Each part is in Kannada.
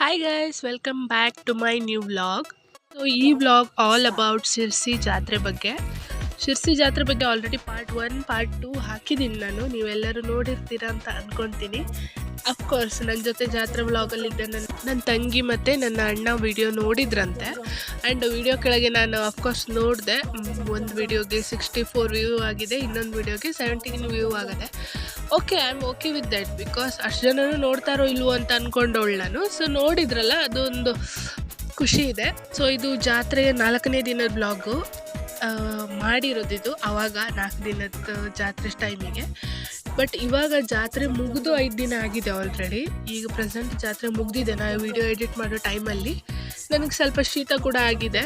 Hi guys, welcome back to my new vlog. So ಈ ವ್ಲಾಗ್ ಆಲ್ ಅಬೌಟ್ ಶಿರ್ಸಿ ಜಾತ್ರೆ ಬಗ್ಗೆ. ಶಿರ್ಸಿ ಜಾತ್ರೆ ಬಗ್ಗೆ ಆಲ್ರೆಡಿ ಪಾರ್ಟ್ 1 ಪಾರ್ಟ್ 2 ಹಾಕಿದ್ದೀನಿ ನಾನು. ನೀವೆಲ್ಲರೂ ನೋಡಿರ್ತೀರಾ ಅಂತ ಅಂದ್ಕೊತೀನಿ. ಅಫ್ಕೋರ್ಸ್ ನನ್ನ ಜೊತೆ ಜಾತ್ರೆ ವ್ಲಾಗಲ್ಲಿದ್ದೆ ನನ್ನ ತಂಗಿ ಮತ್ತು ನನ್ನ ಅಣ್ಣ ವಿಡಿಯೋ ನೋಡಿದ್ರಂತೆ. ಆ್ಯಂಡ್ ವಿಡಿಯೋ ಕೆಳಗೆ ನಾನು ಅಫ್ಕೋರ್ಸ್ ನೋಡಿದೆ. ಒಂದು ವಿಡಿಯೋಗೆ 64 ವ್ಯೂ ಆಗಿದೆ, ಇನ್ನೊಂದು ವಿಡಿಯೋಗೆ 17 ವ್ಯೂ ಆಗಿದೆ. Okay, I am okay with that, because ಅಷ್ಟು ಜನನು ನೋಡ್ತಾರೋ ಇಲ್ವೋ ಅಂತ ಅಂದ್ಕೊಂಡವಳು ನಾನು. ಸೊ ನೋಡಿದ್ರಲ್ಲ, ಅದೊಂದು ಖುಷಿ ಇದೆ. ಸೊ ಇದು ಜಾತ್ರೆಯ 4ನೇ ದಿನದ ಬ್ಲಾಗು ಮಾಡಿರೋದಿದು. ಆವಾಗ 4 ದಿನದ ಜಾತ್ರೆ ಟೈಮಿಗೆ. ಬಟ್ ಇವಾಗ ಜಾತ್ರೆ ಮುಗಿದು 5 ದಿನ ಆಗಿದೆ ಆಲ್ರೆಡಿ. ಈಗ ಪ್ರೆಸೆಂಟ್ ಜಾತ್ರೆ ಮುಗಿದಿದೆ. ನಾನು ವಿಡಿಯೋ ಎಡಿಟ್ ಮಾಡೋ ಟೈಮಲ್ಲಿ ನನಗೆ ಸ್ವಲ್ಪ ಶೀತ ಕೂಡ ಆಗಿದೆ.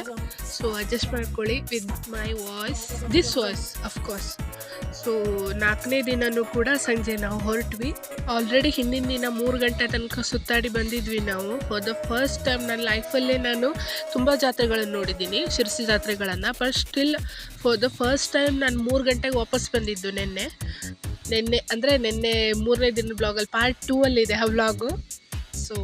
ಸೊ ಅಡ್ಜಸ್ಟ್ ಮಾಡ್ಕೊಳ್ಳಿ with my voice, this voice of course. So 4ನೇ ದಿನವೂ ಕೂಡ ಸಂಜೆ ನಾವು ಹೊರಟ್ವಿ. ಆಲ್ರೆಡಿ ಹಿಂದಿನ ದಿನ 3 ಗಂಟೆ ತನಕ ಸುತ್ತಾಡಿ ಬಂದಿದ್ವಿ ನಾವು. ಫಾರ್ ದ ಫಸ್ಟ್ ಟೈಮ್ ನನ್ನ ಲೈಫಲ್ಲೇ ನಾನು ತುಂಬ ಜಾತ್ರೆಗಳನ್ನು ನೋಡಿದ್ದೀನಿ, ಶಿರ್ಸಿ ಜಾತ್ರೆಗಳನ್ನು. But still for the first time ನಾನು 3 ಗಂಟೆಗೆ ವಾಪಸ್ ಬಂದಿದ್ದು ನಿನ್ನೆ ಅಂದರೆ ನಿನ್ನೆ 3ನೇ ದಿನದ ಬ್ಲಾಗಲ್ಲಿ ಪಾರ್ಟ್ 2 ಅಲ್ಲಿದೆ ಆ ವ್ಲಾಗು. ಸೊ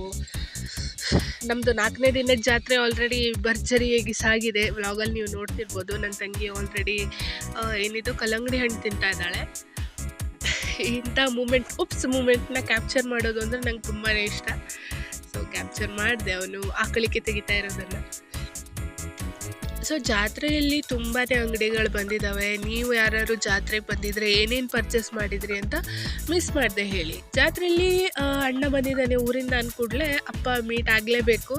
ನಮ್ಮದು 4ನೇ ದಿನದ ಜಾತ್ರೆ ಆಲ್ರೆಡಿ ಭರ್ಜರಿಯಾಗಿ ಸಾಗಿದೆ. ವ್ಲಾಗಲ್ಲಿ ನೀವು ನೋಡ್ತಿರ್ಬೋದು. ನನ್ನ ತಂಗಿ ಆಲ್ರೆಡಿ ಏನಿದು ಕಲ್ಲಂಗಡಿ ಹಣ್ಣು ತಿಂತಾ ಇದ್ದಾಳೆ. ಇಂಥ ಮೂಮೆಂಟ್ನ ಕ್ಯಾಪ್ಚರ್ ಮಾಡೋದು ಅಂದರೆ ನಂಗೆ ತುಂಬಾ ಇಷ್ಟ. ಸೊ ಕ್ಯಾಪ್ಚರ್ ಮಾಡಿದೆ ಅವನು ಆಕಳಿಕೆ ತೆಗಿತಾ ಇರೋದನ್ನು. ಸೊ ಜಾತ್ರೆಯಲ್ಲಿ ತುಂಬಾ ಅಂಗಡಿಗಳು ಬಂದಿದ್ದಾವೆ. ನೀವು ಯಾರು ಜಾತ್ರೆಗೆ ಬಂದಿದ್ರೆ ಏನೇನು ಪರ್ಚೇಸ್ ಮಾಡಿದ್ರಿ ಅಂತ ಮಿಸ್ ಮಾಡದೆ ಹೇಳಿ. ಜಾತ್ರೆಯಲ್ಲಿ ಅಣ್ಣ ಬಂದಿದ್ದಾನೆ ಊರಿಂದ ಅಂದ ಕೂಡಲೇ ಅಪ್ಪ ಮೀಟ್ ಆಗಲೇಬೇಕು.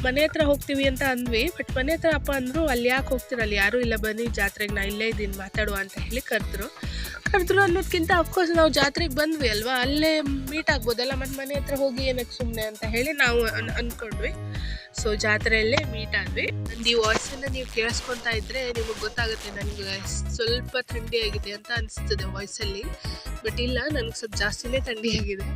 ಮನೆ ಹತ್ರ ಹೋಗ್ತೀವಿ ಅಂತ ಅಂದ್ವಿ. ಬಟ್ ಮನೆ ಹತ್ರ ಅಪ್ಪ ಅಂದರು, ಅಲ್ಲಿ ಯಾಕೆ ಹೋಗ್ತೀರಲ್ಲಿ, ಯಾರೂ ಇಲ್ಲ, ಬನ್ನಿ ಜಾತ್ರೆಗೆ, ನಾ ಇಲ್ಲೇ ಇದ್ದೀನಿ ಮಾತಾಡುವ ಅಂತ ಹೇಳಿ ಕರೆದ್ರು ಅನ್ನೋದಕ್ಕಿಂತ ಅಫ್ಕೋರ್ಸ್ ನಾವು ಜಾತ್ರೆಗೆ ಬಂದ್ವಿ ಅಲ್ವಾ, ಅಲ್ಲೇ ಮೀಟ್ ಆಗ್ಬೋದಲ್ಲ, ಮತ್ತು ಮನೆ ಹತ್ರ ಹೋಗಿ ಏನಕ್ಕೆ ಸುಮ್ಮನೆ ಅಂತ ಹೇಳಿ ನಾವು ಅಂದ್ಕೊಂಡ್ವಿ. ಸೊ ಜಾತ್ರೆಯಲ್ಲೇ ಮೀಟ್ ಆದ್ವಿ. ನಂದು ಈ ವಾಯ್ಸನ್ನು ನೀವು ಕೇಳಿಸ್ಕೊತಾ ಇದ್ದರೆ ನಿಮಗೆ ಗೊತ್ತಾಗುತ್ತೆ ನನಗೆ ಸ್ವಲ್ಪ ಥಂಡಿ ಆಗಿದೆ ಅಂತ ಅನಿಸ್ತದೆ ವಾಯ್ಸಲ್ಲಿ. ಬಟ್ ಇಲ್ಲ, ನನಗೆ ಸ್ವಲ್ಪ ಜಾಸ್ತಿನೇ ಥಂಡಿ ಆಗಿದೆ.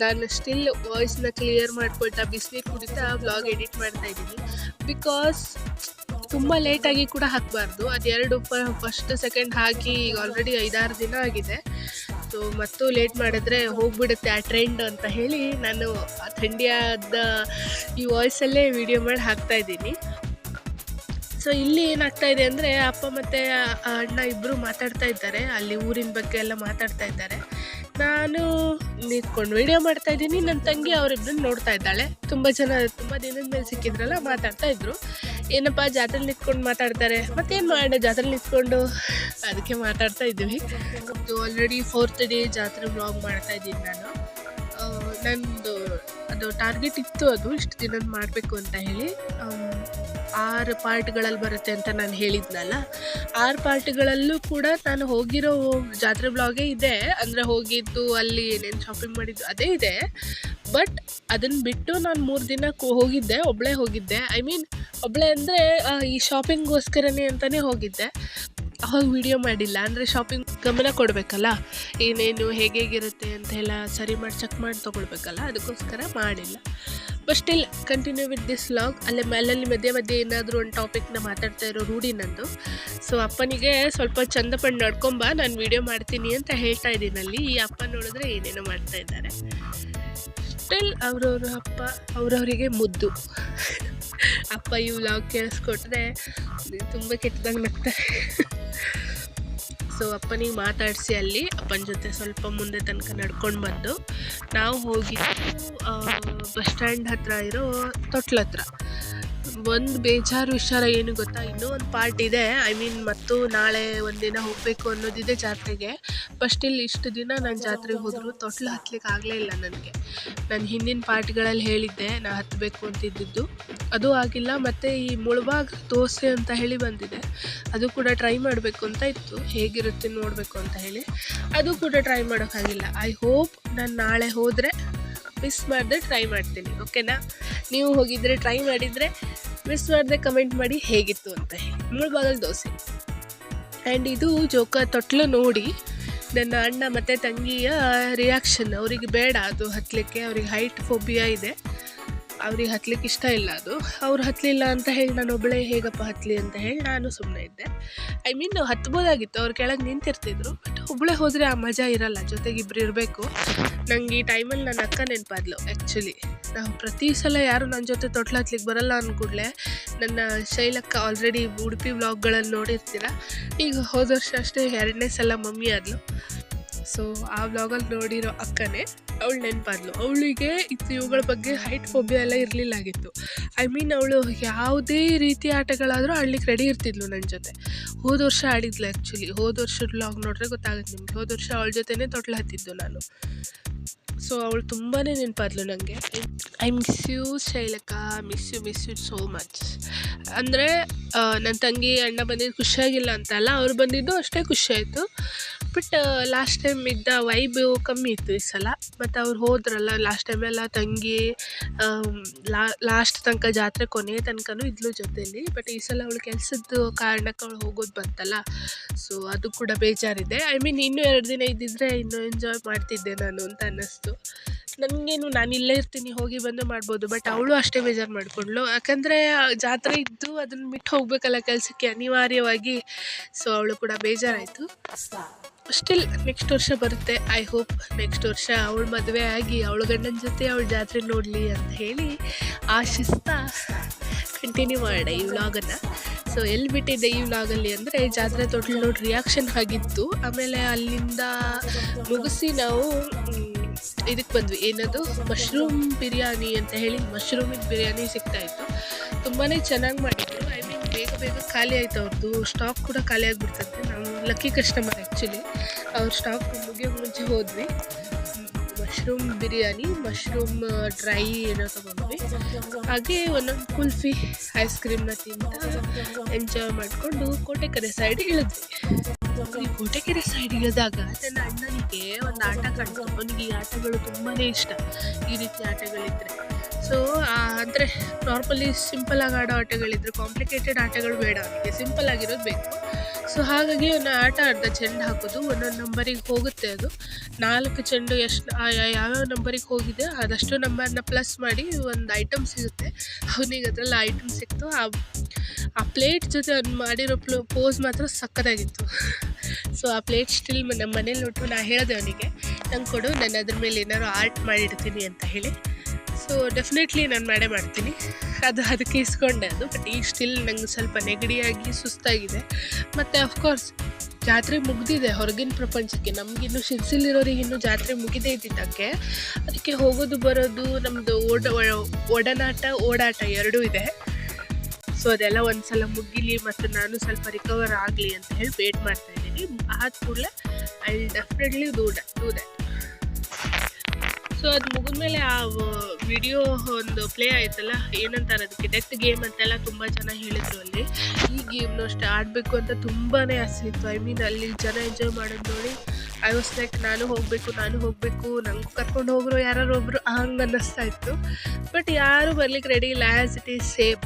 ನಾನು ಸ್ಟಿಲ್ ವಾಯ್ಸ್ನ ಕ್ಲಿಯರ್ ಮಾಡ್ಕೊಳ್ತಾ ಬಿಸಿನೀರು ಕುಡಿತಾ ವ್ಲಾಗ್ ಎಡಿಟ್ ಮಾಡ್ತಾಯಿದ್ದೀನಿ. ಬಿಕಾಸ್ ತುಂಬ ಲೇಟಾಗಿ ಕೂಡ ಹಾಕಬಾರ್ದು. ಅದು ಫಸ್ಟ್ ಸೆಕೆಂಡ್ ಹಾಕಿ ಈಗ ಆಲ್ರೆಡಿ 5-6 ದಿನ ಆಗಿದೆ. ಸೊ ಮತ್ತು ಲೇಟ್ ಮಾಡಿದ್ರೆ ಹೋಗ್ಬಿಡುತ್ತೆ ಆ ಟ್ರೆಂಡ್ ಅಂತ ಹೇಳಿ ನಾನು ಥಂಡಿಯಾದ ಈ ವಾಯ್ಸಲ್ಲೇ ವಿಡಿಯೋ ಮಾಡಿ ಹಾಕ್ತಾಯಿದ್ದೀನಿ. ಸೊ ಇಲ್ಲಿ ಏನಾಗ್ತಾ ಇದೆ ಅಂದರೆ ಅಪ್ಪ ಮತ್ತು ಅಣ್ಣ ಇಬ್ಬರು ಮಾತಾಡ್ತಾ ಇದ್ದಾರೆ, ಅಲ್ಲಿ ಊರಿನ ಬಗ್ಗೆ ಎಲ್ಲ ಮಾತಾಡ್ತಾ ಇದ್ದಾರೆ. ನಾನು ನಿಂತ್ಕೊಂಡು ವಿಡಿಯೋ ಮಾಡ್ತಾಯಿದ್ದೀನಿ. ನನ್ನ ತಂಗಿ ಅವರಿಬ್ಬರನ್ನ ನೋಡ್ತಾ ಇದ್ದಾಳೆ. ತುಂಬ ದಿನದ ಮೇಲೆ ಸಿಕ್ಕಿದ್ರಲ್ಲ, ಮಾತಾಡ್ತಾ ಇದ್ರು. ಏನಪ್ಪ ಜಾತ್ರೆ ನಿಂತ್ಕೊಂಡು ಮಾತಾಡ್ತಾರೆ, ಮತ್ತೇನು ಮಾಡೋಣ ಜಾತ್ರೆ ನಿಂತ್ಕೊಂಡು, ಅದಕ್ಕೆ ಮಾತಾಡ್ತಾ ಇದ್ದೀವಿ. ಆಲ್ರೆಡಿ 4th ಡೇ ಜಾತ್ರೆ ವ್ಲಾಗ್ ಮಾಡ್ತಾಯಿದ್ದೀನಿ ನಾನು. ನಂದು ಅದು ಟಾರ್ಗೆಟ್ ಇತ್ತು, ಅದು ಇಷ್ಟು ದಿನದ ಮಾಡಬೇಕು ಅಂತ ಹೇಳಿ. 6 ಪಾರ್ಟ್ಗಳಲ್ಲಿ ಬರುತ್ತೆ ಅಂತ ನಾನು ಹೇಳಿದ್ನಲ್ಲ. 6 ಪಾರ್ಟ್ಗಳಲ್ಲೂ ಕೂಡ ನಾನು ಹೋಗಿರೋ ಜಾತ್ರೆ ಬ್ಲಾಗೇ ಇದೆ. ಅಂದರೆ ಹೋಗಿದ್ದು, ಅಲ್ಲಿ ಏನೇನು ಶಾಪಿಂಗ್ ಮಾಡಿದ್ದು ಅದೇ ಇದೆ. ಬಟ್ ಅದನ್ನು ಬಿಟ್ಟು ನಾನು 3 ದಿನ ಹೋಗಿದ್ದೆ, ಒಬ್ಬಳೇ ಹೋಗಿದ್ದೆ. ಐ ಮೀನ್ ಒಬ್ಬಳೇ ಅಂದರೆ ಈ ಶಾಪಿಂಗ್ಗೋಸ್ಕರನೇ ಅಂತಲೇ ಹೋಗಿದ್ದೆ. ಹೋಗಿ ವಿಡಿಯೋ ಮಾಡಿಲ್ಲ, ಅಂದರೆ ಶಾಪಿಂಗ್ ಗಮನ ಕೊಡಬೇಕಲ್ಲ, ಏನೇನು ಹೇಗಿರುತ್ತೆ ಅಂತ ಎಲ್ಲ ಸರಿ ಮಾಡಿ ಚೆಕ್ ಮಾಡಿ ತೊಗೊಳ್ಬೇಕಲ್ಲ, ಅದಕ್ಕೋಸ್ಕರ ಮಾಡಿಲ್ಲ. But still continue with this vlog. ಅಲ್ಲಲ್ಲಿ ಮಧ್ಯೆ ಏನಾದರೂ ಒಂದು ಟಾಪಿಕ್ನ ಮಾತಾಡ್ತಾ ಇರೋ ರೂಢಿ ನಂದು. ಸೊ ಅಪ್ಪನಿಗೆ ಸ್ವಲ್ಪ ಚಂದಪಂಡು ನಡ್ಕೊಂಬ, ನಾನು ವಿಡಿಯೋ ಮಾಡ್ತೀನಿ ಅಂತ ಹೇಳ್ತಾ ಇದ್ದೀನಿ ಅಲ್ಲಿ. ಈ ಅಪ್ಪ ನೋಡಿದ್ರೆ ಏನೇನೋ ಮಾಡ್ತಾ ಇದ್ದಾರೆ. ಸ್ಟಿಲ್ ಅಪ್ಪ ಅವರವರಿಗೆ ಮುದ್ದು. ಅಪ್ಪ ಈ ವ್ಲಾಗ್ ಕೇಳಿಸ್ಕೊಟ್ರೆ ತುಂಬ ಕೆಟ್ಟದಾಗ ನಗ್ತಾರೆ. ಸೊ ಅಪ್ಪನಿಗೆ ಮಾತಾಡಿಸಿ ಅಲ್ಲಿ ಅಪ್ಪನ ಜೊತೆ ಸ್ವಲ್ಪ ಮುಂದೆ ತನಕ ನಡ್ಕೊಂಡು ಬಂದು ನಾವು ಹೋಗಿದ್ದು ಬಸ್ ಸ್ಟ್ಯಾಂಡ್ ಹತ್ರ ಇರೋ ತೊಟ್ಲ ಹತ್ರ. ಒಂದು ಬೇಜಾರು ವಿಚಾರ ಏನು ಗೊತ್ತಾ, ಇನ್ನೂ ಒಂದು ಪಾರ್ಟ್ ಇದೆ. ಐ ಮೀನ್ ಮತ್ತು ನಾಳೆ ಒಂದಿನ ಹೋಗಬೇಕು ಅನ್ನೋದಿದೆ ಜಾತ್ರೆಗೆ. ಬಟ್ ಸ್ಟಿಲ್ ಇಷ್ಟು ದಿನ ನಾನು ಜಾತ್ರೆಗೆ ಹೋದರೂ ತೊಟ್ಲು ಹತ್ತಲಿಕ್ಕೆ ಆಗಲೇ ಇಲ್ಲ ನನಗೆ. ನಾನು ಹಿಂದಿನ ಪಾರ್ಟ್ಗಳಲ್ಲಿ ಹೇಳಿದ್ದೆ ನಾ ಹತ್ತಬೇಕು ಅಂತಿದ್ದು, ಅದು ಆಗಿಲ್ಲ. ಮತ್ತು ಈ ಮುಳಬಾಗ್ ದೋಸೆ ಅಂತ ಹೇಳಿ ಬಂದಿದೆ, ಅದು ಕೂಡ ಟ್ರೈ ಮಾಡಬೇಕು ಅಂತ ಇತ್ತು, ಹೇಗಿರುತ್ತೆ ನೋಡಬೇಕು ಅಂತ ಹೇಳಿ. ಅದು ಕೂಡ ಟ್ರೈ ಮಾಡೋಕ್ಕಾಗಿಲ್ಲ. ಐ ಹೋಪ್ ನಾನು ನಾಳೆ ಹೋದರೆ ಮಿಸ್ ಮಾಡಿದ್ರೆ ಟ್ರೈ ಮಾಡ್ತೀನಿ, ಓಕೆನಾ? ನೀವು ಹೋಗಿದ್ರೆ ಟ್ರೈ ಮಾಡಿದರೆ ಮಿಸ್ ಮಾಡಿದ್ರೆ ಕಮೆಂಟ್ ಮಾಡಿ ಹೇಗಿತ್ತು ಅಂತ ಹೇಳಿ. ಮುಳಬಾಗಲ್ ದೋಸೆ. ಆ್ಯಂಡ್ ಇದು ಜೋಕ ತೊಟ್ಲು ನೋಡಿ ನನ್ನ ಅಣ್ಣ ಮತ್ತು ತಂಗಿಯ ರಿಯಾಕ್ಷನ್. ಅವರಿಗೆ ಬೇಡ ಅದು ಹತ್ತಲಿಕ್ಕೆ, ಅವ್ರಿಗೆ ಹೈಟ್ ಫೋಬಿಯಾ ಇದೆ. ಅವ್ರಿಗೆ ಹತ್ಲಿಕ್ಕೆ ಇಷ್ಟ ಇಲ್ಲ ಅದು. ಅವ್ರು ಹತ್ತಲಿಲ್ಲ ಅಂತ ಹೇಳಿ ನಾನು ಒಬ್ಬಳೇ ಹೇಗಪ್ಪ ಹತ್ತಲಿ ಅಂತ ಹೇಳಿ ನಾನು ಸುಮ್ಮನೆ ಇದ್ದೆ. ಐ ಮೀನ್ ಹತ್ಬೋದಾಗಿತ್ತು, ಅವ್ರು ಕೆಳಗೆ ನಿಂತಿರ್ತಿದ್ರು. ಬಟ್ ಒಬ್ಬಳೇ ಹೋದರೆ ಆ ಮಜಾ ಇರಲ್ಲ, ಜೊತೆಗೆ ಇಬ್ಬರು ಇರಬೇಕು. ನಂಗೆ ಈ ಟೈಮಲ್ಲಿ ನನ್ನ ಅಕ್ಕ ನೆನಪಾದ್ಲು ಆ್ಯಕ್ಚುಲಿ. ನಾವು ಪ್ರತಿ ಸಲ ಯಾರು ನನ್ನ ಜೊತೆ ತೊಟ್ಲು ಹತ್ಲಿಕ್ಕೆ ಬರಲ್ಲ ಅಂದ್ಕೂಡಲೇ ನನ್ನ ಶೈಲಕ್ಕ ಆಲ್ರೆಡಿ ಉಡುಪಿ ವ್ಲಾಗ್ಗಳನ್ನು ನೋಡಿರ್ತೀರ. ಈಗ ಹೋದ ವರ್ಷ ಅಷ್ಟೇ 2ನೇ ಸಲ ಮಮ್ಮಿ ಆದ್ಲು. ಸೊ ಆ ವ್ಲಾಗಲ್ಲಿ ನೋಡಿರೋ ಅಕ್ಕನೇ ಅವಳು ನೆನಪಾದ್ಲು. ಅವಳಿಗೆ ಇವುಗಳ ಬಗ್ಗೆ ಹೈಟ್ ಫೋಬಿಯಾ ಎಲ್ಲ ಇರಲಿಲ್ಲಾಗಿತ್ತು. ಐ ಮೀನ್ ಅವಳು ಯಾವುದೇ ರೀತಿ ಆಟಗಳಾದರೂ ಆಡ್ಲಿಕ್ಕೆ ರೆಡಿ ಇರ್ತಿದ್ಲು ನನ್ನ ಜೊತೆ. ಹೋದ ವರ್ಷ ಆಡಿದ್ಲು ಆ್ಯಕ್ಚುಲಿ. ಹೋದ ವರ್ಷದ ವ್ಲಾಗ್ ನೋಡಿದ್ರೆ ಗೊತ್ತಾಗುತ್ತೆ ನಿಮಗೆ. ಹೋದ ವರ್ಷ ಅವಳ ಜೊತೆನೇ ತೊಟ್ಲು ಹತ್ತಿದ್ದು ನಾನು. ಸೊ ಅವಳು ತುಂಬಾ ನೆನಪಾದ್ಲು ನನಗೆ. ಐ ಮಿಸ್ ಯು ಶೈಲಕ್ಕ, ಮಿಸ್ ಯು ಸೋ ಮಚ್. ಅಂದರೆ ನನ್ನ ತಂಗಿ ಅಣ್ಣ ಬಂದಿದ್ದು ಖುಷಿಯಾಗಿಲ್ಲ ಅಂತಲ್ಲ, ಅವ್ರು ಬಂದಿದ್ದು ಅಷ್ಟೇ ಖುಷಿಯಾಯಿತು. ಬಟ್ ಲಾಸ್ಟ್ ಟೈಮ್ ಇದ್ದ ವೈಬು ಕಮ್ಮಿ ಇತ್ತು ಈ ಸಲ. ಮತ್ತು ಅವ್ರು ಹೋದ್ರಲ್ಲ ಲಾಸ್ಟ್ ಟೈಮೆಲ್ಲ ತಂಗಿ ಲಾಸ್ಟ್ ತನಕ ಜಾತ್ರೆ ಕೊನೆಯ ತನಕನೂ ಇದ್ಲು ಜೊತೆಯಲ್ಲಿ. ಬಟ್ ಈ ಸಲ ಅವಳು ಕೆಲಸದ ಕಾರಣಕ್ಕೆ ಅವಳು ಹೋಗೋದು ಬಂತಲ್ಲ, ಸೊ ಅದು ಕೂಡ ಬೇಜಾರಿದೆ. ಐ ಮೀನ್ ಇನ್ನೂ 2 ದಿನ ಇದ್ದಿದ್ರೆ ಇನ್ನೂ ಎಂಜಾಯ್ ಮಾಡ್ತಿದ್ದೆ ನಾನು ಅಂತ ಅನ್ನಿಸ್ತು ನನಗೇನು. ನಾನು ಇಲ್ಲೇ ಇರ್ತೀನಿ, ಹೋಗಿ ಬಂದು ಮಾಡ್ಬೋದು. ಬಟ್ ಅವಳು ಅಷ್ಟೇ ಬೇಜಾರು ಮಾಡಿಕೊಂಡ್ಳು, ಯಾಕಂದರೆ ಜಾತ್ರೆ ಇದ್ದು ಅದನ್ನು ಬಿಟ್ಟು ಹೋಗಬೇಕಲ್ಲ ಕೆಲಸಕ್ಕೆ ಅನಿವಾರ್ಯವಾಗಿ. ಸೊ ಅವಳು ಕೂಡ ಬೇಜಾರಾಯಿತು. ಸ್ಟಿಲ್ ನೆಕ್ಸ್ಟ್ ವರ್ಷ ಬರುತ್ತೆ. ಐ ಹೋಪ್ ನೆಕ್ಸ್ಟ್ ವರ್ಷ ಅವಳು ಮದುವೆ ಆಗಿ ಅವಳ ಗಂಡನ ಜೊತೆ ಅವಳು ಜಾತ್ರೆ ನೋಡಲಿ ಅಂತ ಹೇಳಿ ಆಶಿಸ್ತಾ ಕಂಟಿನ್ಯೂ ಮಾಡೆ ಈ ವ್ಲಾಗನ್ನು. ಸೊ ಎಲ್ಲಿ ಬಿಟ್ಟಿದ್ದೆ ಈ ವ್ಲಾಗಲ್ಲಿ ಅಂದರೆ, ಜಾತ್ರೆ ತೊಟ್ಲು ನೋಡಿ ರಿಯಾಕ್ಷನ್ ಆಗಿತ್ತು. ಆಮೇಲೆ ಅಲ್ಲಿಂದ ಮುಗಿಸಿ ನಾವು ಇದಕ್ಕೆ ಬಂದ್ವಿ, ಏನದು ಮಶ್ರೂಮ್ ಬಿರಿಯಾನಿ ಅಂತ ಹೇಳಿ. ಮಶ್ರೂಮಿನ ಬಿರಿಯಾನಿ ಸಿಗ್ತಾಯಿತ್ತು, ತುಂಬಾ ಚೆನ್ನಾಗಿ ಮಾಡಿದ್ರು. ಐ ಮೀನ್ ಬೇಗ ಖಾಲಿ ಆಯಿತು ಅವ್ರದ್ದು. ಸ್ಟಾಕ್ ಕೂಡ ಖಾಲಿ ಆಗಿಬಿಡ್ತಂತೆ. ನಾವು ಲಕ್ಕಿ ಕಸ್ಟಮರ್ ಆ್ಯಕ್ಚುಲಿ. ಅವ್ರ ಸ್ಟಾಕ್ ಮುಗಿಯೋ ಮುಂಚೆ ಹೋದ್ವಿ. ಮಶ್ರೂಮ್ ಬಿರಿಯಾನಿ, ಮಶ್ರೂಮ್ ಡ್ರೈ ಏನೋ ತೊಗೊಂಡ್ವಿ. ಹಾಗೆ ಒಂದೊಂದು ಕುಲ್ಫಿ, ಐಸ್ ಕ್ರೀಮ್ನ ತಿಂತ ಎಂಜಾಯ್ ಮಾಡಿಕೊಂಡು ಕೋಟೆಕೆರೆ ಸೈಡ್ ಇಳಿದ್ವಿ. ಈ ಕೋಟೆಕೆರೆ ಸೈಡ್ ಇಳಿದಾಗ ನನ್ನ ಅಣ್ಣನಿಗೆ ಒಂದು ಆಟ ಕಾಣ್ತು. ಅವನಿಗೆ ಈ ಆಟಗಳು ತುಂಬಾ ಇಷ್ಟ, ಈ ರೀತಿ ಆಟಗಳಿದ್ರೆ. ಸೊ ಅಂದರೆ ನಾರ್ಮಲಿ ಸಿಂಪಲಾಗಿ ಆಡೋ ಆಟಗಳಿದ್ರೆ, ಕಾಂಪ್ಲಿಕೇಟೆಡ್ ಆಟಗಳು ಬೇಡ, ಅವನಿಗೆ ಸಿಂಪಲ್ ಆಗಿರೋದು ಬೇಕು. ಸೊ ಹಾಗಾಗಿ ಅವನು ಆಟ ಆಡ್ದ. ಚೆಂಡು ಹಾಕೋದು, ಒಂದೊಂದು ನಂಬರಿಗೆ ಹೋಗುತ್ತೆ ಅದು. 4 ಚೆಂಡು ಎಷ್ಟು ಯಾವ್ಯಾವ ನಂಬರಿಗೆ ಹೋಗಿದೆ ಅದಷ್ಟು ನಂಬರ್ನ ಪ್ಲಸ್ ಮಾಡಿ ಒಂದು ಐಟಮ್ ಸಿಗುತ್ತೆ. ಅವನಿಗೆ ಅದರಲ್ಲಿ ಐಟಮ್ ಸಿಕ್ತು. ಆ ಪ್ಲೇಟ್ ಜೊತೆ ಅವ್ನು ಮಾಡಿರೋ ಪೋಸ್ ಮಾತ್ರ ಸಕ್ಕತ್ತಾಗಿತ್ತು. ಸೊ ಆ ಪ್ಲೇಟ್ ಸ್ಟಿಲ್ ನಮ್ಮ ಮನೇಲಿ ನೋಟ್ಟು ನಾ ಹೇಳಿದೆ ಅವನಿಗೆ, ನಂಗೆ ಕೊಡು, ನಾನು ಅದ್ರ ಮೇಲೆ ಏನಾದ್ರು ಆರ್ಟ್ ಮಾಡಿಡ್ತೀನಿ ಅಂತ ಹೇಳಿ. ಸೊ ಡೆಫಿನೆಟ್ಲಿ ನಾನು ಮಾಡೇ ಮಾಡ್ತೀನಿ. ಅದಕ್ಕೆ ಇಸ್ಕೊಂಡೆ ಅದು. ಬಟ್ ಈಗ ಸ್ಟಿಲ್ ನಂಗೆ ಸ್ವಲ್ಪ ನೆಗಡಿಯಾಗಿ ಸುಸ್ತಾಗಿದೆ. ಮತ್ತು ಅಫ್ಕೋರ್ಸ್ ಜಾತ್ರೆ ಮುಗಿದಿದೆ ಹೊರಗಿನ ಪ್ರಪಂಚಕ್ಕೆ. ನಮಗಿನ್ನೂ ಶಿರ್ಸಿಲಿರೋರಿಗೆ ಇನ್ನೂ ಜಾತ್ರೆ ಮುಗಿದೇ ಇದ್ದಿದ್ದಕ್ಕೆ, ಅದಕ್ಕೆ ಹೋಗೋದು ಬರೋದು ನಮ್ಮದು ಒಡನಾಟ ಓಡಾಟ ಎರಡೂ ಇದೆ. ಸೊ ಅದೆಲ್ಲ ಒಂದು ಸಲ ಮುಗಿಲಿ ಮತ್ತು ನಾನು ಸ್ವಲ್ಪ ರಿಕವರ್ ಆಗಲಿ ಅಂತ ಹೇಳಿ ವೇಟ್ ಮಾಡ್ತಾಯಿದ್ದೀನಿ. ಆದ ಕೂಡಲೇ I will definitely do that. So ಅದು ಮುಗಿದ್ಮೇಲೆ ಆ ವಿಡಿಯೋ ಒಂದು ಪ್ಲೇ ಆಯ್ತಲ್ಲ, ಏನಂತಾರೆ ಅದಕ್ಕೆ, ಡೆತ್ ಗೇಮ್ ಅಂತೆಲ್ಲ ತುಂಬ ಜನ ಹೇಳಿದ್ರು ಅಲ್ಲಿ. ಈ ಗೇಮ್ನ ಅಷ್ಟೇ ಆಡಬೇಕು ಅಂತ ತುಂಬಾ ಆಸೆ ಇತ್ತು. ಐ ಮೀನ್ ಅಲ್ಲಿ ಜನ ಎಂಜಾಯ್ ಮಾಡೋದು ನೋಡಿ ಐ ವಾಸ್ ಲೈಕ್ ನಾನು ಹೋಗಬೇಕು, ನನಗೂ ಕರ್ಕೊಂಡು ಹೋಗ್ರು ಯಾರು ಒಬ್ಬರು ಹಂಗೆ ಅನ್ನಿಸ್ತಾ ಇತ್ತು. ಬಟ್ ಯಾರು ಬರ್ಲಿಕ್ಕೆ ರೆಡಿ ಇಲ್ಲ. ಆ್ಯಸ್ ಇಟ್ ಈಸ್ ಸೇಮ್,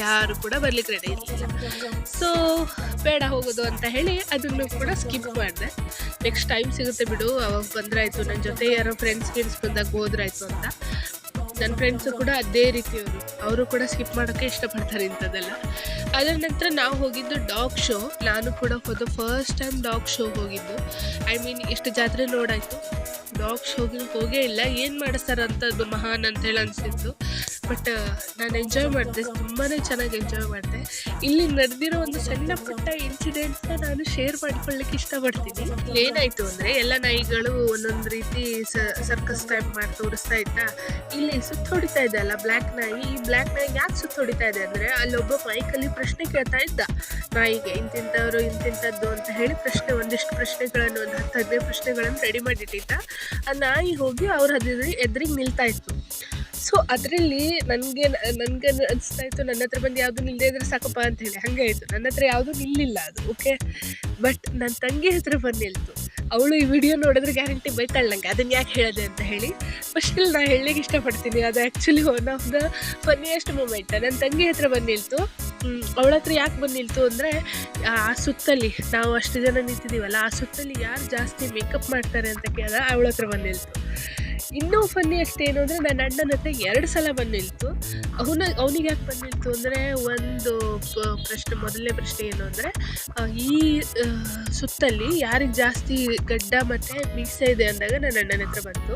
ಯಾರು ಕೂಡ ಬರ್ಲಿಕ್ಕೆ ರೆಡಿ ಇರಲಿಲ್ಲ. ಸೊ ಬೇಡ ಹೋಗೋದು ಅಂತ ಹೇಳಿ ಅದನ್ನು ಕೂಡ ಸ್ಕಿಪ್ ಮಾಡಿದೆ. ನೆಕ್ಸ್ಟ್ ಟೈಮ್ ಸಿಗುತ್ತೆ ಬಿಡು, ಅವಾಗ ಬಂದ್ರಾಯ್ತು, ನನ್ನ ಜೊತೆ ಯಾರೋ ಫ್ರೆಂಡ್ಸ್ ಬಂದಾಗ ಹೋದ್ರಾಯ್ತು ಅಂತ. ನನ್ನ ಫ್ರೆಂಡ್ಸು ಕೂಡ ಅದೇ ರೀತಿಯವರು, ಅವರು ಕೂಡ ಸ್ಕಿಪ್ ಮಾಡೋಕ್ಕೆ ಇಷ್ಟಪಡ್ತಾರೆ ಇಂಥದ್ದೆಲ್ಲ. ಅದರ ನಂತರ ನಾವು ಹೋಗಿದ್ದು ಡಾಗ್ ಶೋ. ನಾನು ಕೂಡ ಫಸ್ಟ್ ಟೈಮ್ ಡಾಗ್ ಶೋ ಹೋಗಿದ್ದು. ಐ ಮೀನ್ ಇಷ್ಟು ಜಾತ್ರೆ ನೋಡಾಯಿತು, ಡಾಗ್ ಶೋಗೆ ಹೋಗೇ ಇಲ್ಲ. ಏನು ಮಾಡಿಸ್ತಾರೆ ಅಂಥದ್ದು ಮಹಾನ್ ಅಂತೇಳಿ ಅನಿಸಿತ್ತು. ಬಟ್ ನಾನು ಎಂಜಾಯ್ ಮಾಡಿದೆ, ತುಂಬಾ ಚೆನ್ನಾಗಿ ಎಂಜಾಯ್ ಮಾಡಿದೆ. ಇಲ್ಲಿ ನಡೆದಿರೋ ಒಂದು ಸಣ್ಣ ಪುಟ್ಟ ಇನ್ಸಿಡೆಂಟ್ನ ನಾನು ಶೇರ್ ಮಾಡಿಕೊಳ್ಳಿಕ್ಕೆ ಇಷ್ಟಪಡ್ತೀನಿ. ಏನಾಯಿತು ಅಂದರೆ, ಎಲ್ಲ ನಾಯಿಗಳು ಒಂದೊಂದು ರೀತಿ ಸರ್ಕಸ್ ಟೈಪ್ ಮಾಡಿ ತೋರಿಸ್ತಾ ಇದ್ದ. ಇಲ್ಲಿ ಸುತ್ತ ಹೊಡಿತಾ ಇದೆ ಅಲ್ಲ ಬ್ಲ್ಯಾಕ್ ನಾಯಿ. ಈ ಬ್ಲ್ಯಾಕ್ ನಾಯಿ ಯಾಕೆ ಸುತ್ತ ಹೊಡಿತಾ ಇದೆ ಅಂದರೆ, ಅಲ್ಲೊಬ್ಬ ಮೈಕಲ್ಲಿ ಪ್ರಶ್ನೆ ಕೇಳ್ತಾ ಇದ್ದ ನಾಯಿಗೆ, ಇಂತಿಂಥವ್ರು ಇಂತಿಂಥದ್ದು ಅಂತ ಹೇಳಿ ಒಂದಿಷ್ಟು ಪ್ರಶ್ನೆಗಳನ್ನು, ಒಂದು 10-15 ಪ್ರಶ್ನೆಗಳನ್ನು ರೆಡಿ ಮಾಡಿಟ್ಟಿದ್ದ. ಆ ನಾಯಿ ಹೋಗಿ ಅವ್ರ ಎದುರಿಗೆ ನಿಲ್ತಾ ಇತ್ತು. ಸೊ ಅದರಲ್ಲಿ ನನಗೆ ಅನಿಸ್ತಾ ಇತ್ತು, ನನ್ನ ಹತ್ರ ಬಂದು ಯಾವುದು ನಿಲ್ಲದೇ ಇದ್ರೆ ಸಾಕಪ್ಪ ಅಂತ ಹೇಳಿ. ಹಾಗೆ ಆಯಿತು, ನನ್ನ ಹತ್ರ ಯಾವುದೂ ನಿಲ್ಲಿಲ್ಲ ಅದು, ಓಕೆ. ಬಟ್ ನನ್ನ ತಂಗಿ ಹತ್ರ ಬಂದು ನಿಲ್ತು. ಅವಳು ಈ ವಿಡಿಯೋ ನೋಡಿದ್ರೆ ಗ್ಯಾರಂಟಿ ಬೈತಾಳೆ ನನಗೆ, ಅದನ್ನು ಯಾಕೆ ಹೇಳಿದೆ ಅಂತ ಹೇಳಿ. ಬಟ್ ಸ್ಟಿಲ್ ನಾನು ಹೇಳಲಿಕ್ಕೆ ಇಷ್ಟಪಡ್ತೀನಿ, ಅದು actually one of the funniest moment. ನನ್ನ ತಂಗಿ ಹತ್ರ ಬಂದು ನಿಲ್ತು. ಅವಳ ಹತ್ರ ಯಾಕೆ ಬಂದು ನಿಲ್ತು ಅಂದರೆ, ಆ ಸುತ್ತಲ್ಲಿ ನಾವು ಅಷ್ಟು ಜನ ನಿಂತಿದ್ದೀವಲ್ಲ, ಆ ಸುತ್ತಲ್ಲಿ ಯಾರು ಜಾಸ್ತಿ ಮೇಕಪ್ ಮಾಡ್ತಾರೆ ಅಂತ ಕೇಳಿದ ಅವಳ ಹತ್ರ ಬಂದು ನಿಲ್ತು. ಇನ್ನೂ ಫನ್ನಿಯೆಸ್ಟ್ ಏನು ಅಂದರೆ ನನ್ನ ಅಣ್ಣನ ಹತ್ರ 2 ಸಲ ಬಂದು ನಿಲ್ತು. ಅವನಿಗೆ ಯಾಕೆ ಬಂದು ನಿಲ್ತು ಅಂದರೆ ಒಂದು ಮೊದಲನೇ ಪ್ರಶ್ನೆ ಏನು ಅಂದರೆ ಈ ಸುತ್ತಲ್ಲಿ ಯಾರಿಗೆ ಜಾಸ್ತಿ ಗಡ್ಡ ಮತ್ತು ಮೀಸೆ ಇದೆ ಅಂದಾಗ ನನ್ನ ಅಣ್ಣನ ಹತ್ರ ಬಂತು.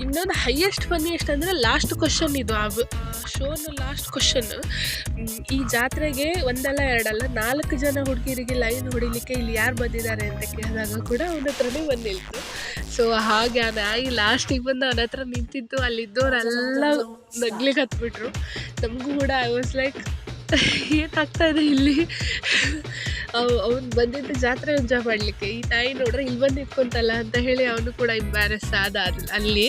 ಇನ್ನೊಂದು ಹೈಯೆಸ್ಟ್ ಫನ್ನಿಯೆಸ್ಟ್ ಅಂದರೆ ಲಾಸ್ಟ್ ಕ್ವಶನ್ ಇದು, ಶೋನ ಲಾಸ್ಟ್ ಕ್ವಶನ್. ಈ ಜಾತ್ರೆಗೆ ಒಂದಲ್ಲ ಎರಡಲ್ಲ 4 ಜನ ಹುಡುಗಿರಿಗೆ ಲೈನ್ ಹೊಡಿಲಿಕ್ಕೆ ಇಲ್ಲಿ ಯಾರು ಬಂದಿದ್ದಾರೆ ಅಂತ ಕೇಳಿದಾಗ ಕೂಡ ಅವನ ಹತ್ರನೇ ಬಂದು ನಿಲ್ತು. ಸೊ ಹಾಗೆ ಆ ನಾಯಿ ಲಾಸ್ಟಿಗೆ ಬಂದು ಅವನ ಹತ್ರ ನಿಂತಿದ್ದು, ಅಲ್ಲಿದ್ದವರೆಲ್ಲ ನಗ್ಲಿಕ್ಕೆ ಹತ್ಬಿಟ್ರು. ನಮಗೂ ಕೂಡ ಐ ವಾಸ್ ಲೈಕ್ ಏನಾಗ್ತಾ ಇದೆ ಇಲ್ಲಿ. ಅವ್ನು ಬಂದಿದ್ದು ಜಾತ್ರೆ ಎಂಜಾಯ್ ಮಾಡಲಿಕ್ಕೆ, ಈ ನಾಯಿ ನೋಡ್ರೆ ಇಲ್ಲಿ ಬಂದು ನಿಂತ್ಕೊಂತಲ್ಲ ಅಂತ ಹೇಳಿ ಅವನು ಕೂಡ ಇಂಬ್ಯಾರೆಸ್ ಆದ ಅಲ್ಲಿ.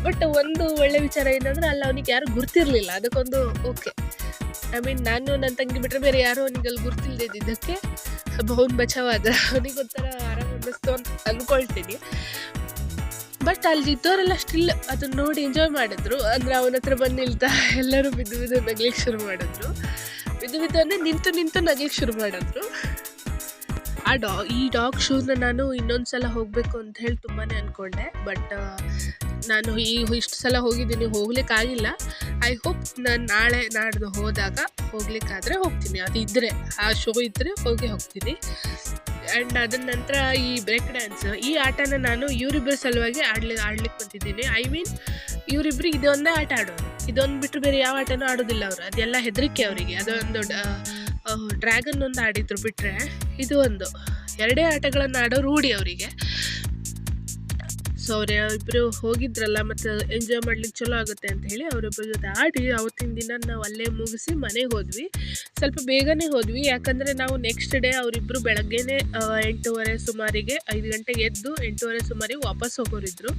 ಬಟ್ ಒಂದು ಒಳ್ಳೆ ವಿಚಾರ ಏನಂದ್ರೆ ಅಲ್ಲಿ ಅವನಿಗೆ ಯಾರು ಗುರ್ತಿರ್ಲಿಲ್ಲ, ಅದಕ್ಕೊಂದು ಓಕೆ. ಐ ಮೀನ್ ನಾನು ನನ್ನ ತಂಗಿ ಬಿಟ್ಟರೆ ಬೇರೆ ಯಾರು ಅವನಿಗೆ ಅಲ್ಲಿ ಗುರ್ತಿಲ್ದಿದ್ದಕ್ಕೆ ಬಹುನ್ ಬಚಾವಾದ, ಅವನಿಗೊಂಥರ ಆರಾಮ ಅನ್ನಿಸ್ತು ಅಂತ ಅಂದ್ಕೊಳ್ತೀನಿ. ಬಟ್ ಅಲ್ಲಿ ಇದ್ದವರೆಲ್ಲ ಸ್ಟಿಲ್ ಅದನ್ನ ನೋಡಿ ಎಂಜಾಯ್ ಮಾಡಿದ್ರು. ಅಂದರೆ ಅವನ ಹತ್ರ ಬಂದು ನಿಲ್ತಾ ಎಲ್ಲರೂ ಬಿದ್ದು ನಗ್ಲಿಕ್ಕೆ ಶುರು ಮಾಡಿದ್ರು. ಬಿದ್ದು ಅಂದರೆ ನಿಂತು ನಗ್ಲಿಕ್ಕೆ ಶುರು ಮಾಡಿದ್ರು. ಈ ಡಾಗ್ ಶೋನ ನಾನು ಇನ್ನೊಂದು ಸಲ ಹೋಗಬೇಕು ಅಂತ ಹೇಳಿ ತುಂಬಾ ಅಂದ್ಕೊಂಡೆ. ಬಟ್ ನಾನು ಇಷ್ಟು ಸಲ ಹೋಗಿದ್ದೀನಿ, ಹೋಗ್ಲಿಕ್ಕಾಗಿಲ್ಲ. ಐ ಹೋಪ್ ನಾನು ನಾಳೆ ನಾಡ್ದು ಹೋದಾಗ ಹೋಗ್ಲಿಕ್ಕಾದರೆ ಹೋಗ್ತೀನಿ. ಅದು ಇದ್ದರೆ, ಆ ಶೋ ಇದ್ದರೆ ಹೋಗ್ತೀನಿ. ಆ್ಯಂಡ್ ಅದರ ನಂತರ ಈ ಬ್ರೇಕ್ ಡ್ಯಾನ್ಸ್, ಈ ಆಟನ ನಾನು ಇವರಿಬ್ಬರ ಸಲುವಾಗಿ ಆಡ್ಲಿಕ್ಕೆ ಬಂದಿದ್ದೀನಿ. ಐ ಮೀನ್ ಇವರಿಬ್ರು ಇದೊಂದೇ ಆಟ ಆಡೋರು, ಇದೊಂದು ಬಿಟ್ಟರೆ ಬೇರೆ ಯಾವ ಆಟನೂ ಆಡೋದಿಲ್ಲ ಅವರು. ಅದೆಲ್ಲ ಹೆದರಿಕೆ ಅವರಿಗೆ. ಅದೊಂದು ಡ್ರ್ಯಾಗನ್ ಒಂದು ಆಡಿದ್ರು ಬಿಟ್ಟರೆ ಇದು ಒಂದು 2 ಆಟಗಳನ್ನು ಆಡೋ ರೂಢಿ ಅವರಿಗೆ. ಸೊ ಅವರಿಬ್ಬರು ಹೋಗಿದ್ರಲ್ಲ, ಮತ್ತು ಎಂಜಾಯ್ ಮಾಡ್ಲಿಕ್ಕೆ ಚಲೋ ಆಗುತ್ತೆ ಅಂತ ಹೇಳಿ ಅವರಿಬ್ಬರ ಜೊತೆ ಆಡಿ ಅವತ್ತಿನ ದಿನ ನಾವು ಅಲ್ಲೇ ಮುಗಿಸಿ ಮನೆಗೆ ಹೋದ್ವಿ. ಸ್ವಲ್ಪ ಬೇಗನೆ ಹೋದ್ವಿ, ಯಾಕಂದರೆ ನಾವು ನೆಕ್ಸ್ಟ್ ಡೇ ಅವರಿಬ್ಬರು ಬೆಳಗ್ಗೆನೇ 8:30 ಸುಮಾರಿಗೆ, 5 ಗಂಟೆಗೆ ಎದ್ದು 8:30 ಸುಮಾರಿಗೆ ವಾಪಸ್ ಹೋಗೋರಿದ್ರು.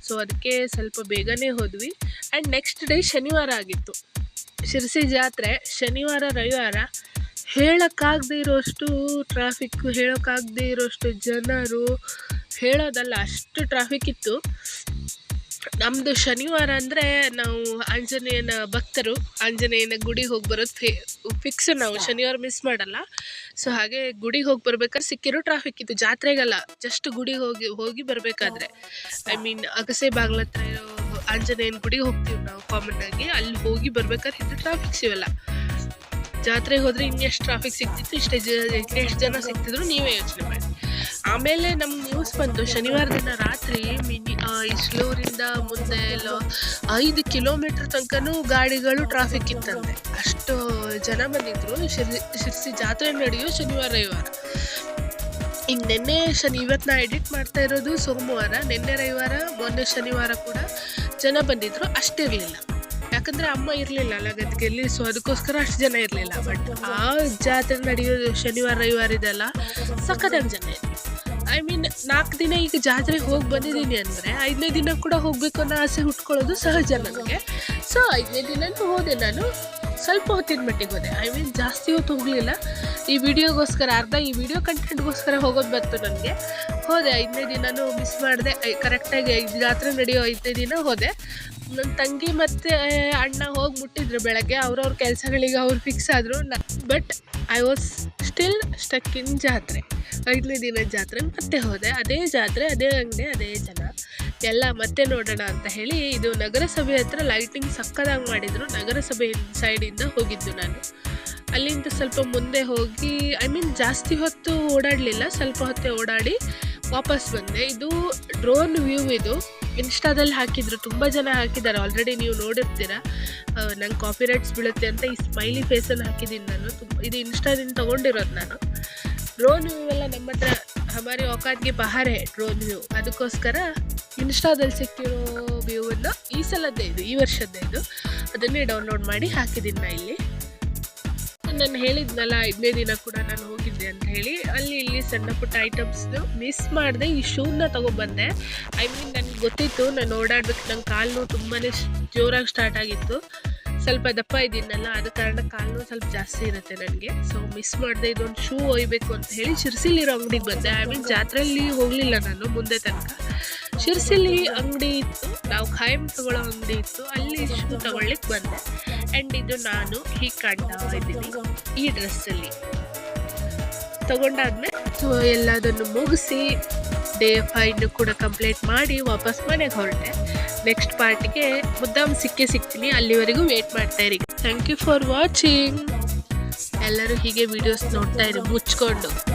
ಸೊ ಅದಕ್ಕೆ ಸ್ವಲ್ಪ ಬೇಗನೆ ಹೋದ್ವಿ. ಆ್ಯಂಡ್ ನೆಕ್ಸ್ಟ್ ಡೇ ಶನಿವಾರ ಆಗಿತ್ತು. ಶಿರ್ಸಿ ಜಾತ್ರೆ ಶನಿವಾರ ರವಿವಾರ. ಹೇಳೋಕ್ಕಾಗದೇ ಇರೋಷ್ಟು ಟ್ರಾಫಿಕ್ಕು, ಹೇಳೋಕ್ಕಾಗದೇ ಇರೋಷ್ಟು ಜನರು, ಹೇಳೋದಲ್ಲ ಅಷ್ಟು ಟ್ರಾಫಿಕ್ ಇತ್ತು. ನಮ್ಮದು ಶನಿವಾರ ಅಂದರೆ ನಾವು ಆಂಜನೇಯನ ಭಕ್ತರು, ಆಂಜನೇಯನ ಗುಡಿಗೆ ಹೋಗಿ ಬರೋದು ಫಿಕ್ಸ್. ನಾವು ಶನಿವಾರ ಮಿಸ್ ಮಾಡಲ್ಲ. ಸೊ ಹಾಗೆ ಗುಡಿಗೆ ಹೋಗಿ ಬರ್ಬೇಕಾದ್ರೆ ಸಿಕ್ಕಿರೋ ಟ್ರಾಫಿಕ್ ಇತ್ತು. ಜಾತ್ರೆಗಲ್ಲ, ಜಸ್ಟ್ ಗುಡಿಗೆ ಹೋಗಿ ಬರಬೇಕಾದ್ರೆ. ಐ ಮೀನ್ ಅಗಸೆ ಬಾಗ್ಲ ಹತ್ರ ಇರೋ ಆಂಜನೇಯನ ಗುಡಿಗೆ ಹೋಗ್ತೀವಿ ನಾವು ಕಾಮನ್ನಾಗಿ. ಅಲ್ಲಿ ಹೋಗಿ ಬರ್ಬೇಕಾದ್ರೆ ಇದ್ದು ಟ್ರಾಫಿಕ್ ಸಿಗಲ್ಲ. ಜಾತ್ರೆಗೆ ಹೋದರೆ ಇನ್ನೆಷ್ಟು ಟ್ರಾಫಿಕ್ ಸಿಗ್ತಿತ್ತು, ಎಷ್ಟು ಜನ ಸಿಗ್ತಿದ್ರು ನೀವೇ ಯೋಚನೆ ಮಾಡಿ. ಆಮೇಲೆ ನಮ್ಗೆ ನ್ಯೂಸ್ ಬಂತು ಶನಿವಾರ ದಿನ ರಾತ್ರಿ ಇಸ್ಲೂರಿಂದ ಮುಂದೆ ಎಲ್ಲ 5 ಕಿಲೋಮೀಟ್ರ್ ತನಕನೂ ಗಾಡಿಗಳು ಟ್ರಾಫಿಕ್ ಇತ್ತಂತೆ. ಅಷ್ಟು ಜನ ಬಂದಿದ್ರು. ಶಿರ್ಸಿ ಜಾತ್ರೆ ನಡೆಯೋ ಶನಿವಾರ ರವಿವಾರ. ಇನ್ನು ಇವತ್ತು ನಾ ಎಡಿಟ್ ಮಾಡ್ತಾ ಇರೋದು ಸೋಮವಾರ. ನಿನ್ನೆ ರವಿವಾರ, ಮೊನ್ನೆ ಶನಿವಾರ ಕೂಡ ಜನ ಬಂದಿದ್ರು. ಅಷ್ಟಿರಲಿಲ್ಲ, ಯಾಕಂದರೆ ಅಮ್ಮ ಇರಲಿಲ್ಲ ಅಲ್ಲ ಗದ್ಗೆಯಲ್ಲಿ. ಸೊ ಅದಕ್ಕೋಸ್ಕರ ಅಷ್ಟು ಜನ ಇರಲಿಲ್ಲ. ಬಟ್ ಆ ಜಾತ್ರೆ ನಡೆಯೋದು ಶನಿವಾರ ರವಿವಾರ ಇದೆಲ್ಲ ಸಖತ್ತಾಗಿ ಜನ ಇತ್ತು. ಐ ಮೀನ್ 4 ದಿನ ಈಗ ಜಾತ್ರೆಗೆ ಹೋಗಿ ಬಂದಿದ್ದೀನಿ ಅಂದರೆ 5ನೇ ದಿನ ಕೂಡ ಹೋಗಬೇಕು ಅನ್ನೋ ಆಸೆ ಹುಟ್ಕೊಳ್ಳೋದು ಸಹಜ ನನಗೆ. ಸೊ 5ನೇ ದಿನನೂ ಹೋದೆ ನಾನು. ಸ್ವಲ್ಪ ಹೊತ್ತಿನ ಮಟ್ಟಿಗೆ ಹೋದೆ. ಐ ಮೀನ್ ಜಾಸ್ತಿ ಹೊತ್ತು ಹೋಗಲಿಲ್ಲ. ಈ ವಿಡಿಯೋಗೋಸ್ಕರ ಈ ವಿಡಿಯೋ ಕಂಟೆಂಟ್ಗೋಸ್ಕರ ಹೋಗೋದು ಬಂತು ನನಗೆ. ಹೋದೆ 5ನೇ ದಿನನೂ ಮಿಸ್ ಮಾಡಿದೆ. ಕರೆಕ್ಟಾಗಿ ಜಾತ್ರೆ ನಡೆಯೋ 5ನೇ ದಿನ ಹೋದೆ. ನನ್ನ ತಂಗಿ ಮತ್ತು ಅಣ್ಣ ಹೋಗಿ ಮುಟ್ಟಿದ್ರು ಬೆಳಗ್ಗೆ. ಅವ್ರವ್ರ ಕೆಲಸಗಳಿಗೆ ಅವ್ರು ಫಿಕ್ಸ್ ಆದರು. But I was still stuck in ಜಾತ್ರೆ. 5ನೇ ದಿನ ಜಾತ್ರೆ ಮತ್ತೆ ಹೋದೆ. ಅದೇ ಜಾತ್ರೆ, ಅದೇ ಅಂಗಡಿ, ಅದೇ ಜನ ಎಲ್ಲ ಮತ್ತೆ ನೋಡೋಣ ಅಂತ ಹೇಳಿ. ಇದು ನಗರಸಭೆ ಹತ್ರ ಲೈಟಿಂಗ್ ಸಕ್ಕದಾಗಿ ಮಾಡಿದರು. ನಗರಸಭೆ ಸೈಡಿಂದ ಹೋಗಿದ್ದು ನಾನು. ಅಲ್ಲಿಂದ ಸ್ವಲ್ಪ ಮುಂದೆ ಹೋಗಿ, ಐ ಮೀನ್ ಜಾಸ್ತಿ ಹೊತ್ತು ಓಡಾಡಲಿಲ್ಲ, ಸ್ವಲ್ಪ ಹೊತ್ತೇ ಓಡಾಡಿ ವಾಪಸ್ ಬಂದೆ. ಇದು ಡ್ರೋನ್ ವ್ಯೂ. ಇದು ಇನ್ಸ್ಟಾದಲ್ಲಿ ಹಾಕಿದ್ರು, ತುಂಬ ಜನ ಹಾಕಿದ್ದಾರೆ. ಆಲ್ರೆಡಿ ನೀವು ನೋಡಿರ್ತೀರ. ನಂಗೆ ಕಾಪಿ ರೈಟ್ಸ್ ಬೀಳುತ್ತೆ ಅಂತ ಈ ಸ್ಮೈಲಿ ಫೇಸನ್ನು ಹಾಕಿದ್ದೀನಿ ನಾನು. ಇದು ಇನ್ಸ್ಟಾದಿಂದ ತೊಗೊಂಡಿರೋದು ನಾನು. ಡ್ರೋನ್ ವ್ಯೂ ಎಲ್ಲ ನಮ್ಮ ಹತ್ರ ಹಮಾರಿ ಔಕಾತ್ಗೆ ಬಹಾರೆ ಡ್ರೋನ್ ವ್ಯೂ. ಅದಕ್ಕೋಸ್ಕರ ಇನ್ಸ್ಟಾದಲ್ಲಿ ಸಿಕ್ಕಿರೋ ವ್ಯೂವನ್ನು ಈ ಸಲದ್ದೇ ಇದು, ಈ ವರ್ಷದ್ದೇ ಇದು. ಅದನ್ನೇ ಡೌನ್ಲೋಡ್ ಮಾಡಿ ಹಾಕಿದ್ದೀನಿ ನಾನು ಇಲ್ಲಿ. ನಾನು ಹೇಳಿದ್ನಲ್ಲ 5ನೇ ದಿನ ಕೂಡ ನಾನು ಹೋಗಿದ್ದೆ ಅಂತ ಹೇಳಿ. ಅಲ್ಲಿ ಇಲ್ಲಿ ಸಣ್ಣ ಪುಟ್ಟ ಐಟಮ್ಸ್ನು ಮಿಸ್ ಮಾಡಿದೆ. ಈ ಶೂನ ತೊಗೊಬಂದೆ. ಐ ಮೀನ್ ನನಗೆ ಗೊತ್ತಿತ್ತು ನಾನು ಓಡಾಡ್ಬೇಕು, ನನ್ನ ಕಾಲು ತುಂಬಾ ಜೋರಾಗಿ ಸ್ಟಾರ್ಟ್ ಆಗಿತ್ತು. ಸ್ವಲ್ಪ ದಪ್ಪ ಇದ್ದೀನಲ್ಲ, ಆದ ಕಾರಣ ಕಾಲು ಸ್ವಲ್ಪ ಜಾಸ್ತಿ ಇರುತ್ತೆ ನನಗೆ. ಸೊ ಮಿಸ್ ಮಾಡಿದೆ. ಇದೊಂದು ಶೂ ಒಯ್ಬೇಕು ಅಂತ ಹೇಳಿ ಶಿರ್ಸಿಲಿರೋ ಅಂಗಡಿಗೆ ಬಂದೆ. ಐ ಮೀನ್ ಜಾತ್ರೆಯಲ್ಲಿ ಹೋಗಲಿಲ್ಲ ನಾನು ಮುಂದೆ ತನಕ. ಶಿರ್ಸಿಲಿ ಅಂಗಡಿ ಇತ್ತು, ನಾವು ಖಾಯಂ ತೊಗೊಳ್ಳೋ ಅಂಗಡಿ ಇತ್ತು, ಅಲ್ಲಿ ಶೂ ತೊಗೊಳ್ಲಿಕ್ಕೆ ಬಂದೆ. ಆ್ಯಂಡ್ ಇದು ನಾನು ಹೀಗೆ ಕಾಣ್ತಾ ಇದ್ದೀನಿ ಈ ಡ್ರೆಸ್ಸಲ್ಲಿ. ತೊಗೊಂಡಾದ್ಮೇಲೆ ಸೊ ಎಲ್ಲದನ್ನು ಮುಗಿಸಿ ಡೇ 5 ಕೂಡ ಕಂಪ್ಲೀಟ್ ಮಾಡಿ ವಾಪಸ್ ಮನೆಗೆ ಹೊರಟೆ. ನೆಕ್ಸ್ಟ್ ಪಾರ್ಟಿಗೆ ಮುದ್ದಾಮ್ ಸಿಗ್ತೀನಿ. ಅಲ್ಲಿವರೆಗೂ ವೇಟ್ ಮಾಡ್ತಾ ಇರಿ. Thank you for watching. ಎಲ್ಲರೂ ಹೀಗೆ ವಿಡಿಯೋಸ್ ನೋಡ್ತಾ ಇರಿ ಮುಚ್ಕೊಂಡು.